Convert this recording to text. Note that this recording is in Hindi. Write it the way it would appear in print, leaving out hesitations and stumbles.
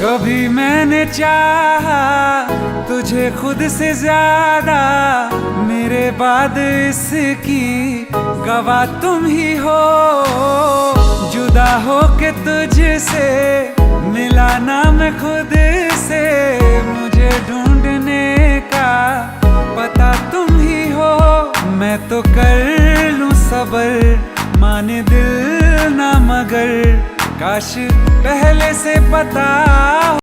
कभी मैंने चाहा तुझे खुद से ज्यादा, मेरे बाद इसकी गवाह तुम ही हो। जुदा हो के तुझसे मिला ना मैं खुद से, मुझे ढूंढने का पता तुम ही हो। मैं तो कर लूं सबर, माने दिल ना मगर, काश पहले से पता